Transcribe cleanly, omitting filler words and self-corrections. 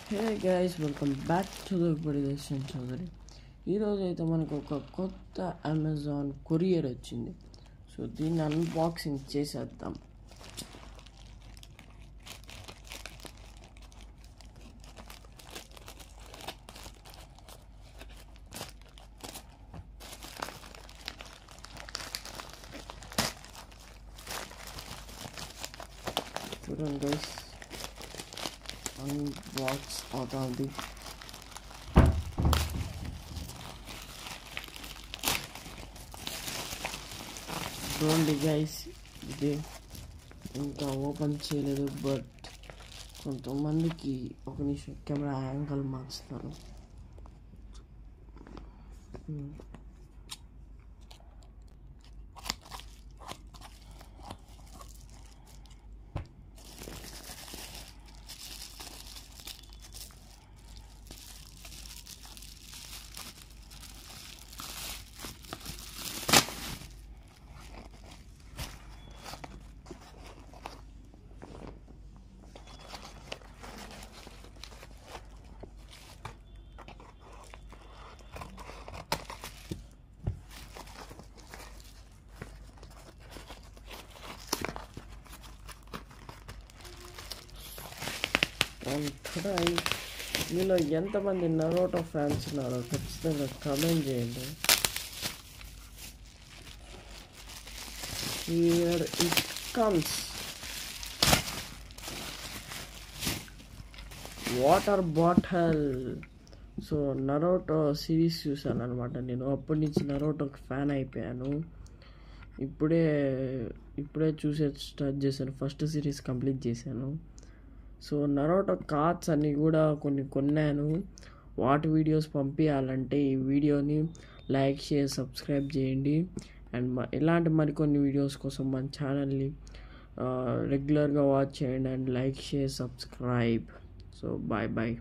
Hey guys, welcome back to the production Chaudhary. ఈరోజు అయితే మనకు ఒక కొత్త అమెజాన్ కొరియర్ వచ్చింది. సో దీన్ని అన్బాక్సింగ్ చేసేద్దాం. చూడండి గైస్, అన్బాక్స్ అవుతుంది. చూడండి గైస్, ఇది ఇంకా ఓపెన్ చేయలేదు, బట్ కొంతమందికి ఒక నిమిషం కెమెరా యాంగిల్ మార్చుతాను. మీలో ఎంతమంది నరోటో ఫ్యాన్స్ ఉన్నారో ఖచ్చితంగా కామెంట్ చేయండి. Here it comes water bottle. So నరోటో series చూసాను అనమాట. నేను అప్పటి నుంచి నరోటోకి ఫ్యాన్ అయిపోయాను. ఇప్పుడే చూసే స్టార్ట్ చేశాను. ఫస్ట్ సిరీస్ కంప్లీట్ చేశాను. సో నరోటో కార్డ్స్ అన్నీ కూడా కొన్ని కొన్నాను. వాటి వీడియోస్ పంపించాలంటే ఈ వీడియోని లైక్, షేర్, సబ్స్క్రైబ్ చేయండి. అండ్ ఇలాంటి మరికొన్ని వీడియోస్ కోసం మన ఛానల్ని రెగ్యులర్గా వాచ్ చేయండి. And like, share, subscribe. So bye.